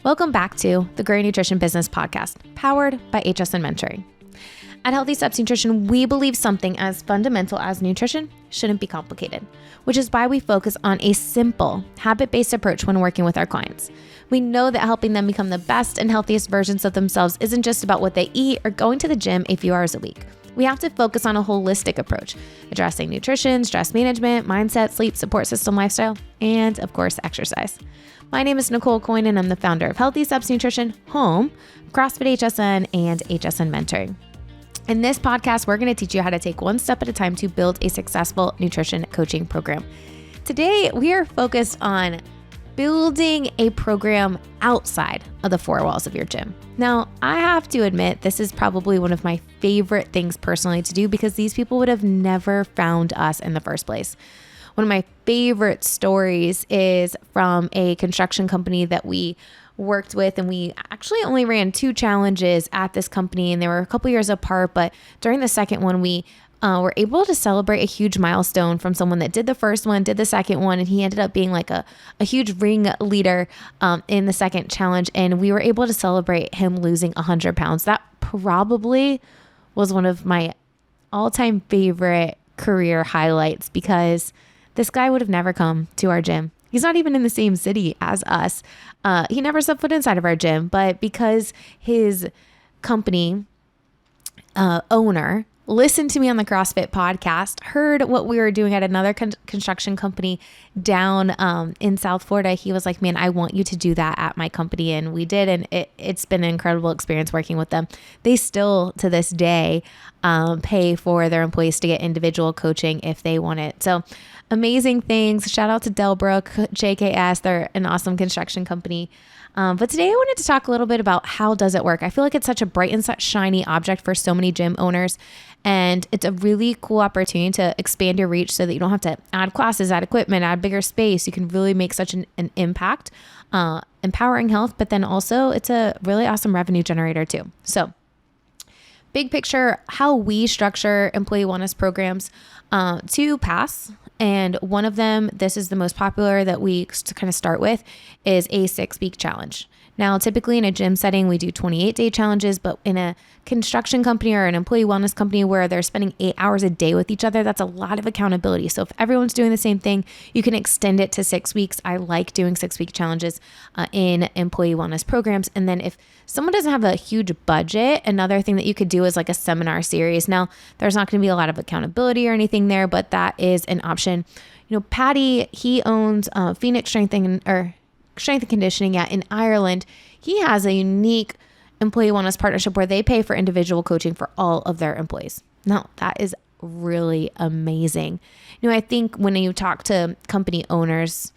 Welcome back to the Growing Nutrition Business Podcast, powered by HSN Mentoring. At Healthy Steps Nutrition, we believe something as fundamental as nutrition shouldn't be complicated, which is why we focus on a simple, habit-based approach when working with our clients. We know that helping them become the best and healthiest versions of themselves isn't just about what they eat or going to the gym a few hours a week. We have to focus on a holistic approach, addressing nutrition, stress management, mindset, sleep, support system, lifestyle, and of course, exercise. My name is Nicole Aucoin, and I'm the founder of Healthy Steps Nutrition, home of CrossFit HSN and HSN Mentoring. In this podcast, we're going to teach you how to take one step at a time to build a successful nutrition coaching program. Today, we are focused on building a program outside of the four walls of your gym. Now, I have to admit, this is probably one of my favorite things personally to do because these people would have never found us in the first place. One of my favorite stories is from a construction company that we worked with, and we actually only ran 2 challenges at this company, and they were a couple years apart, but during the second one, we were able to celebrate a huge milestone from someone that did the first one, did the second one, and he ended up being like a huge ring leader in the second challenge, and we were able to celebrate him losing 100 pounds. That probably was one of my all-time favorite career highlights because this guy would have never come to our gym. He's not even in the same city as us. He never set foot inside of our gym, but because his company owner listened to me on the CrossFit podcast, heard what we were doing at another construction company down in South Florida, he was like, man, I want you to do that at my company. And we did. And it's been an incredible experience working with them. They still, to this day, pay for their employees to get individual coaching if they want it. So amazing things. Shout out to Delbrook, JKS. They're an awesome construction company. But today I wanted to talk a little bit about how does it work. I feel like it's such a bright and such shiny object for so many gym owners. And it's a really cool opportunity to expand your reach so that you don't have to add classes, add equipment, add bigger space. You can really make such an impact, empowering health, but then also it's a really awesome revenue generator too. So big picture, how we structure employee wellness programs to pass. And one of them, this is the most popular that we kind of start with, is a 6-week challenge. Now, typically in a gym setting, we do 28-day challenges, but in a construction company or an employee wellness company where they're spending 8 hours a day with each other, that's a lot of accountability. So if everyone's doing the same thing, you can extend it to 6 weeks. I like doing 6-week challenges in employee wellness programs. And then if someone doesn't have a huge budget, another thing that you could do is like a seminar series. Now, there's not going to be a lot of accountability or anything there, but that is an option. You know, Patty, he owns Phoenix Strength and Conditioning in Ireland. He has a unique employee wellness partnership where they pay for individual coaching for all of their employees. Now, that is really amazing. You know, I think when you talk to company owners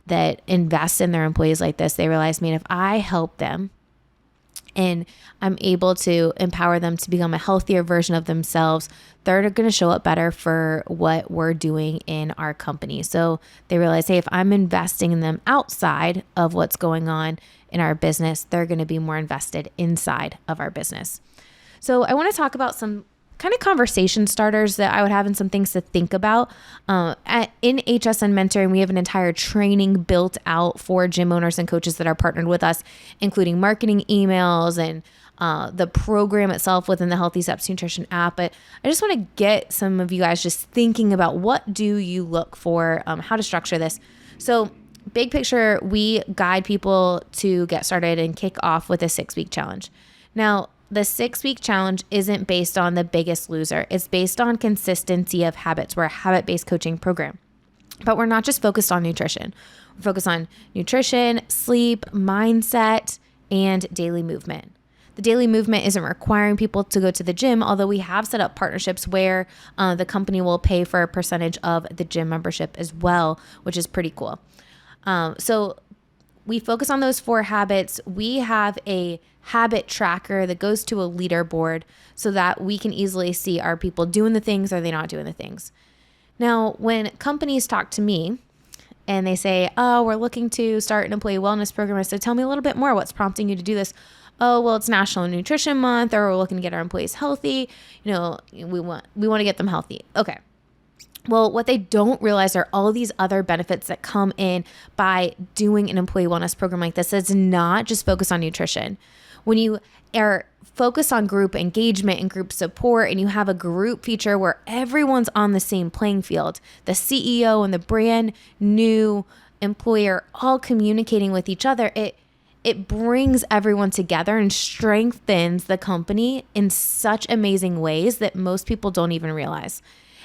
that invest in their employees like this, they realize, man, if I help them and I'm able to empower them to become a healthier version of themselves, they're going to show up better for what we're doing in our company. So they realize, hey, if I'm investing in them outside of what's going on in our business, they're going to be more invested inside of our business. So I want to talk about some kind of conversation starters that I would have and some things to think about. In HSN Mentoring, we have an entire training built out for gym owners and coaches that are partnered with us, including marketing emails and the program itself within the Healthy Steps Nutrition app. But I just want to get some of you guys just thinking about what do you look for, how to structure this. So big picture, we guide people to get started and kick off with a 6-week challenge. Now, the 6-week challenge isn't based on the biggest loser. It's based on consistency of habits. We're a habit-based coaching program, but we're not just focused on nutrition. We're focused on nutrition, sleep, mindset, and daily movement. The daily movement isn't requiring people to go to the gym, although we have set up partnerships where the company will pay for a percentage of the gym membership as well, which is pretty cool. So we focus on those 4 habits. We have a habit tracker that goes to a leaderboard so that we can easily see, are people doing the things, are they not doing the things? Now, when companies talk to me and they say, oh, we're looking to start an employee wellness program, I say, tell me a little bit more. What's prompting you to do this? Oh, well, it's National Nutrition Month, or we're looking to get our employees healthy. You know, we want to get them healthy. Okay. Well, what they don't realize are all these other benefits that come in by doing an employee wellness program like this. It's not just focused on nutrition. When you are focused on group engagement and group support, and you have a group feature where everyone's on the same playing field, the CEO and the brand new employer all communicating with each other, it brings everyone together and strengthens the company in such amazing ways that most people don't even realize.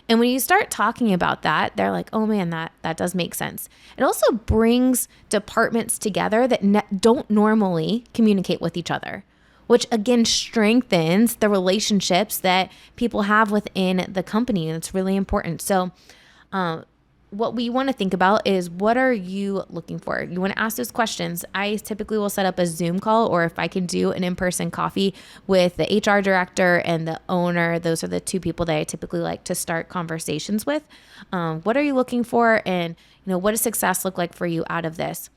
And when you start talking about that, they're like, oh man, that does make sense. It also brings departments together that don't normally communicate with each other, which again strengthens the relationships that people have within the company. And it's really important. So what we want to think about is, what are you looking for? You want to ask those questions. I typically will set up a Zoom call, or if I can do an in-person coffee with the HR director and the owner. Those are the two people that I typically like to start conversations with. What are you looking for? And what does success look like for you out of this?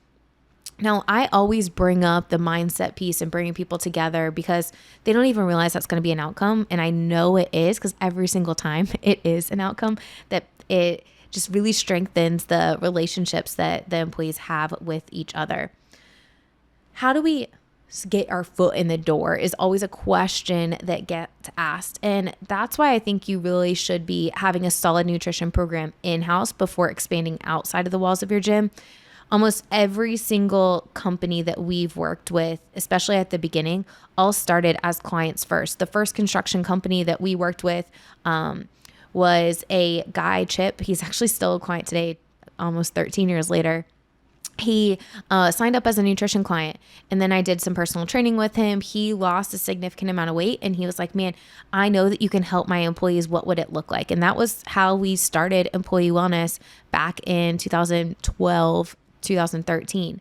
Now, I always bring up the mindset piece and bringing people together because they don't even realize that's going to be an outcome. And I know it is, because every single time it is an outcome, that it just really strengthens the relationships that the employees have with each other. How do we get our foot in the door is always a question that gets asked. And that's why I think you really should be having a solid nutrition program in-house before expanding outside of the walls of your gym. Almost every single company that we've worked with, especially at the beginning, all started as clients first. The first construction company that we worked with was a guy, Chip. He's actually still a client today, almost 13 years later. He signed up as a nutrition client, and then I did some personal training with him. He lost a significant amount of weight, and he was like, man, I know that you can help my employees. What would it look like? And that was how we started Employee Wellness back in 2012, 2013.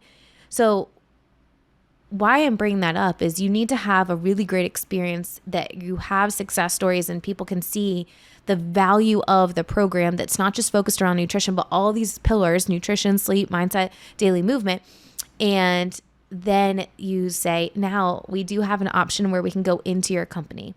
So why I'm bringing that up is you need to have a really great experience, that you have success stories and people can see the value of the program that's not just focused around nutrition, but all these pillars: nutrition, sleep, mindset, daily movement. And then you say, now we do have an option where we can go into your company.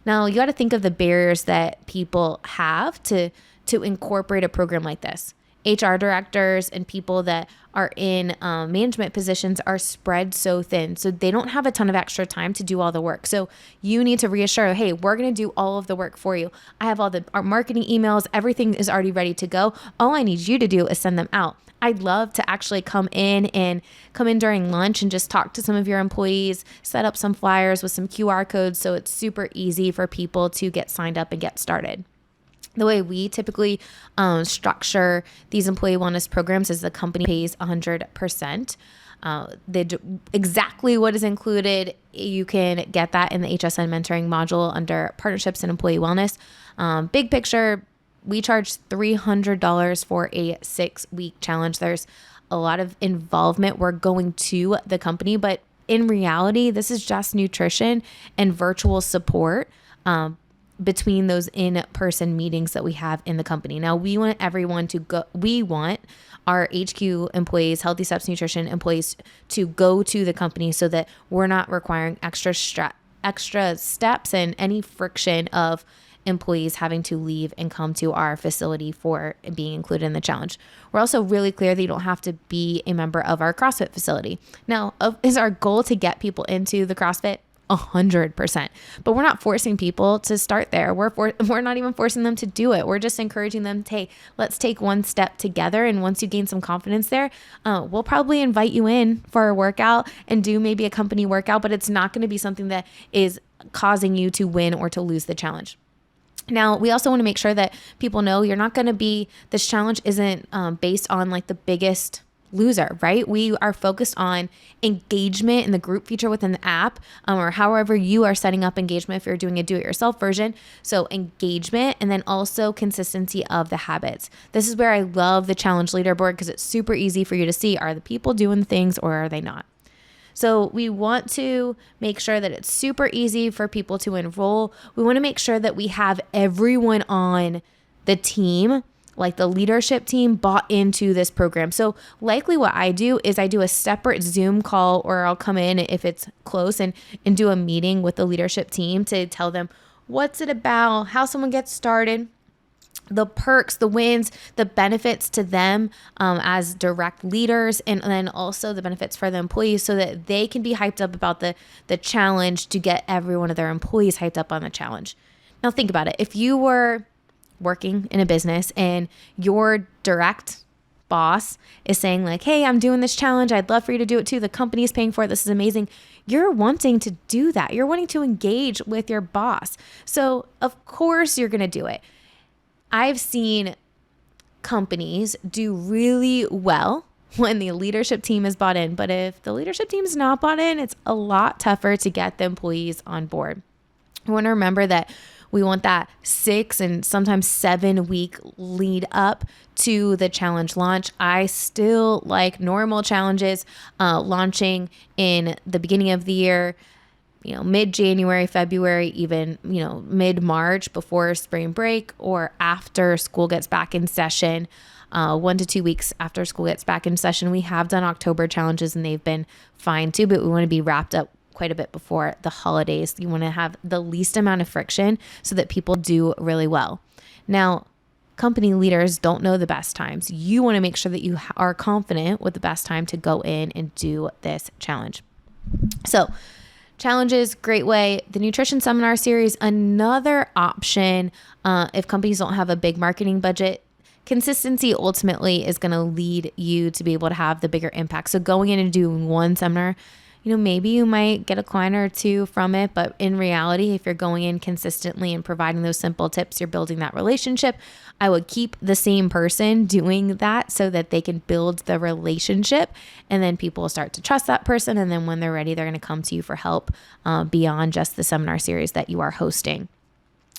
Now you got to think of the barriers that people have to incorporate a program like this. HR directors and people that are in management positions are spread so thin, so they don't have a ton of extra time to do all the work. So you need to reassure, hey, we're going to do all of the work for you. I have all our marketing emails. Everything is already ready to go. All I need you to do is send them out. I'd love to actually come in during lunch and just talk to some of your employees, set up some flyers with some QR codes so it's super easy for people to get signed up and get started. The way we typically structure these employee wellness programs is the company pays 100%. Exactly what is included, you can get that in the HSN mentoring module under partnerships and employee wellness. Big picture, we charge $300 for a 6-week challenge. There's a lot of involvement. We're going to the company, but in reality, this is just nutrition and virtual support between those in-person meetings that we have in the company. Now, we want everyone to go. We want our HQ employees, Healthy Steps Nutrition employees, to go to the company so that we're not requiring extra steps and any friction of employees having to leave and come to our facility for being included in the challenge. We're also really clear that you don't have to be a member of our CrossFit facility. Now, is our goal to get people into the CrossFit? 100%. But we're not forcing people to start there. We're not even forcing them to do it. We're just encouraging them, hey, let's take one step together. And once you gain some confidence there, we'll probably invite you in for a workout and do maybe a company workout, but it's not going to be something that is causing you to win or to lose the challenge. Now, we also want to make sure that people know this challenge isn't based on like the biggest loser, right? We are focused on engagement in the group feature within the app, or however you are setting up engagement if you're doing a do-it-yourself version. So engagement, and then also consistency of the habits. This is where I love the challenge leaderboard, because it's super easy for you to see, are the people doing things or are they not? So we want to make sure that it's super easy for people to enroll. We want to make sure that we have everyone on the team, like the leadership team, bought into this program. So likely what I do is I do a separate Zoom call, or I'll come in if it's close and do a meeting with the leadership team to tell them what's it about, how someone gets started. the perks, the wins, the benefits to them as direct leaders, and then also the benefits for the employees so that they can be hyped up about the challenge to get every one of their employees hyped up on the challenge. Now think about it. If you were working in a business and your direct boss is saying like, hey, I'm doing this challenge. I'd love for you to do it too. The company is paying for it. This is amazing. You're wanting to do that. You're wanting to engage with your boss. So of course you're going to do it. I've seen companies do really well when the leadership team is bought in. But if the leadership team is not bought in, it's a lot tougher to get the employees on board. I want to remember that we want that 6 and sometimes 7 week lead up to the challenge launch. I still like normal challenges launching in the beginning of the year, mid-January, February, even, mid-March before spring break or after school gets back in session. 1 to 2 weeks after school gets back in session. We have done October challenges and they've been fine too, but we want to be wrapped up quite a bit before the holidays. You want to have the least amount of friction so that people do really well. Now, company leaders don't know the best times. You want to make sure that you are confident with the best time to go in and do this challenge. So, challenges, great way. The nutrition seminar series, another option if companies don't have a big marketing budget. Consistency ultimately is going to lead you to be able to have the bigger impact. So going in and doing one seminar, maybe you might get a client or two from it, but in reality, if you're going in consistently and providing those simple tips, you're building that relationship. I would keep the same person doing that so that they can build the relationship, and then people will start to trust that person. And then when they're ready, they're going to come to you for help beyond just the seminar series that you are hosting.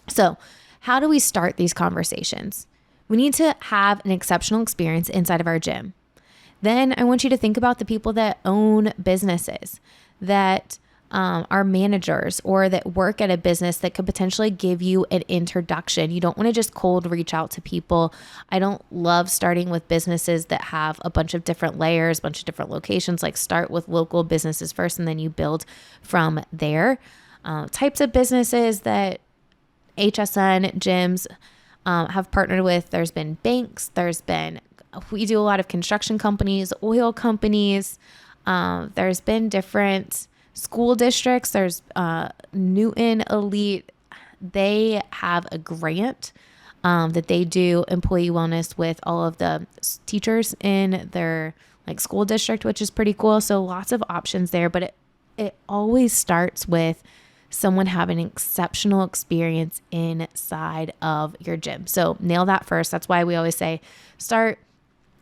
So how do we start these conversations? We need to have an exceptional experience inside of our gym. Then I want you to think about the people that own businesses, that are managers or that work at a business that could potentially give you an introduction. You don't want to just cold reach out to people. I don't love starting with businesses that have a bunch of different layers, a bunch of different locations. Like start with local businesses first and then you build from there. Types of businesses that HSN gyms have partnered with. There's been banks. We do a lot of construction companies, oil companies. There's been different school districts. There's Newton Elite. They have a grant that they do employee wellness with all of the teachers in their school district, which is pretty cool. So lots of options there, but it always starts with someone having an exceptional experience inside of your gym. So nail that first. That's why we always say start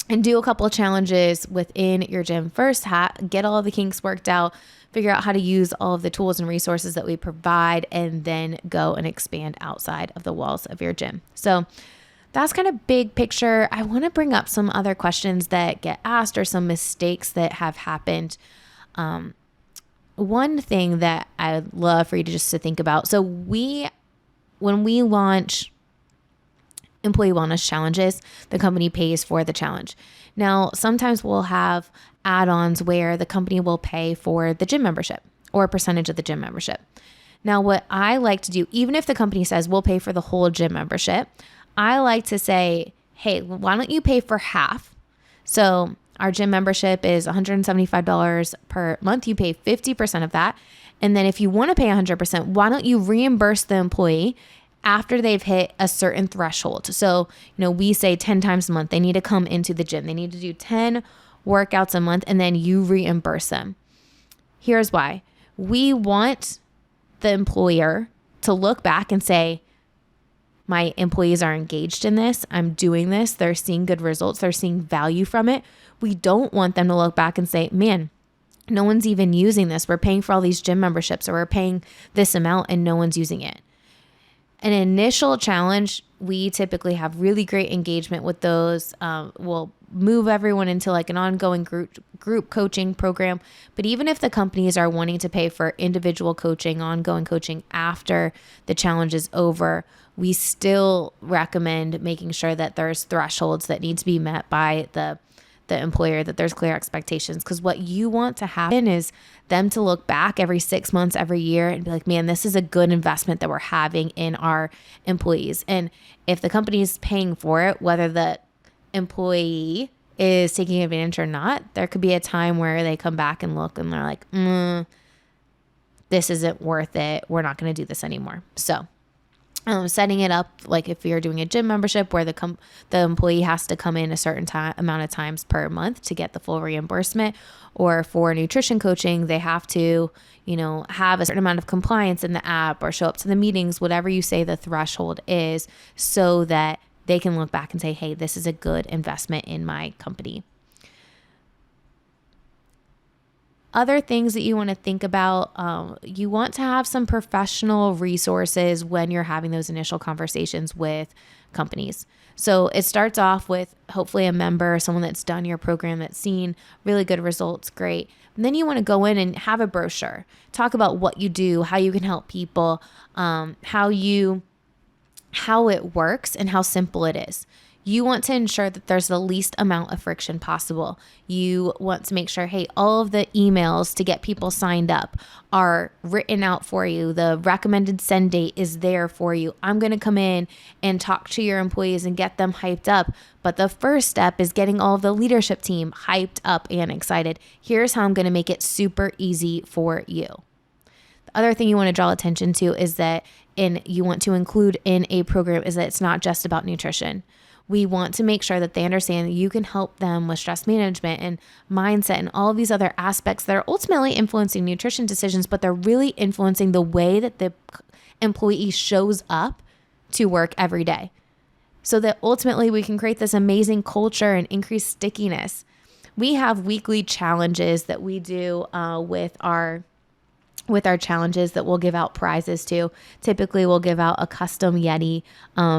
and do a couple of challenges within your gym first. Get all of the kinks worked out, figure out how to use all of the tools and resources that we provide, and then go and expand outside of the walls of your gym. So that's kind of big picture. I want to bring up some other questions that get asked or some mistakes that have happened. One thing that I'd love for you to just to think about. So when we launch employee wellness challenges, the company pays for the challenge. Now, sometimes we'll have add-ons where the company will pay for the gym membership or a percentage of the gym membership. Now, what I like to do, even if the company says we'll pay for the whole gym membership, I like to say, hey, why don't you pay for half? So our gym membership is $175 per month. You pay 50% of that. And then if you want to pay 100%, why don't you reimburse the employee after they've hit a certain threshold? So, we say 10 times a month, they need to come into the gym. They need to do 10 workouts a month, and then you reimburse them. Here's why. We want the employer to look back and say, my employees are engaged in this. I'm doing this. They're seeing good results. They're seeing value from it. We don't want them to look back and say, man, no one's even using this. We're paying for all these gym memberships, or we're paying this amount and no one's using it. An initial challenge, we typically have really great engagement with those. We'll move everyone into an ongoing group coaching program. But even if the companies are wanting to pay for individual coaching, ongoing coaching after the challenge is over, we still recommend making sure that there's thresholds that need to be met by the the employer, that there's clear expectations. Because what you want to happen is them to look back every 6 months, every year, and be like, man, this is a good investment that we're having in our employees. And if the company is paying for it, whether the employee is taking advantage or not, there could be a time where they come back and look and they're like, this isn't worth it. We're not going to do this anymore. So setting it up, like if you're doing a gym membership where the employee has to come in a certain amount of times per month to get the full reimbursement, or for nutrition coaching, they have to, have a certain amount of compliance in the app or show up to the meetings, whatever you say the threshold is, so that they can look back and say, hey, this is a good investment in my company. Other things that you want to think about, you want to have some professional resources when you're having those initial conversations with companies. So it starts off with hopefully a member, someone that's done your program, that's seen really good results, great. And then you want to go in and have a brochure, talk about what you do, how you can help people, how it works and how simple it is. You want to ensure that there's the least amount of friction possible. You want to make sure, hey, all of the emails to get people signed up are written out for you. The recommended send date is there for you. I'm going to come in and talk to your employees and get them hyped up. But the first step is getting all of the leadership team hyped up and excited. Here's how I'm going to make it super easy for you. The other thing you want to draw attention to is that you want to include in a program is that it's not just about nutrition. We want to make sure that they understand that you can help them with stress management and mindset and all of these other aspects that are ultimately influencing nutrition decisions, but they're really influencing the way that the employee shows up to work every day, so that ultimately we can create this amazing culture and increase stickiness. We have weekly challenges that we do with our challenges that we'll give out prizes to. Typically, we'll give out a custom Yeti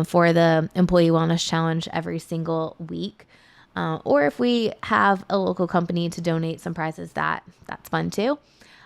for the Employee Wellness Challenge every single week. Or if we have a local company to donate some prizes, that's fun too.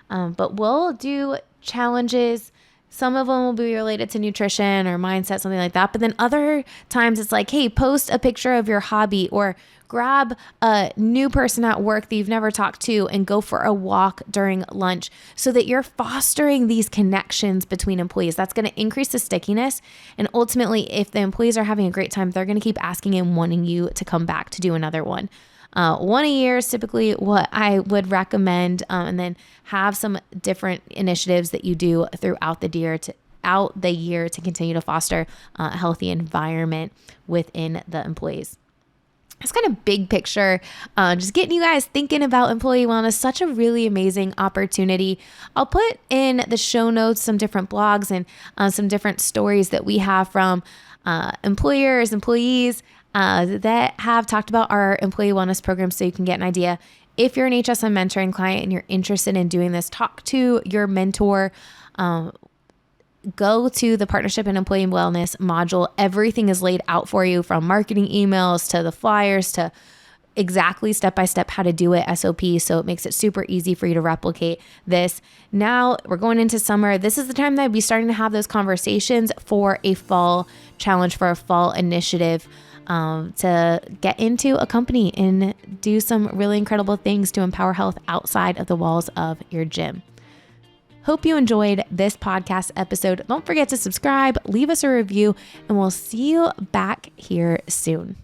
But we'll do challenges. Some of them will be related to nutrition or mindset, something like that. But then other times it's like, hey, post a picture of your hobby, or grab a new person at work that you've never talked to and go for a walk during lunch, so that you're fostering these connections between employees. That's going to increase the stickiness. And ultimately, if the employees are having a great time, they're going to keep asking and wanting you to come back to do another one. One a year is typically what I would recommend, and then have some different initiatives that you do throughout the year to continue to foster a healthy environment within the employees. It's kind of big picture, just getting you guys thinking about employee wellness. Such a really amazing opportunity. I'll put in the show notes some different blogs and some different stories that we have from employers, employees that have talked about our employee wellness program, so you can get an idea. If you're an HSM mentoring client and you're interested in doing this, talk to your mentor. Go to the Partnership and Employee Wellness module. Everything is laid out for you, from marketing emails to the flyers to exactly step-by-step how to do it, SOP. So it makes it super easy for you to replicate this. Now we're going into summer. This is the time that I'd be starting to have those conversations for a fall challenge, for a fall initiative, to get into a company and do some really incredible things to empower health outside of the walls of your gym. Hope you enjoyed this podcast episode. Don't forget to subscribe, leave us a review, and we'll see you back here soon.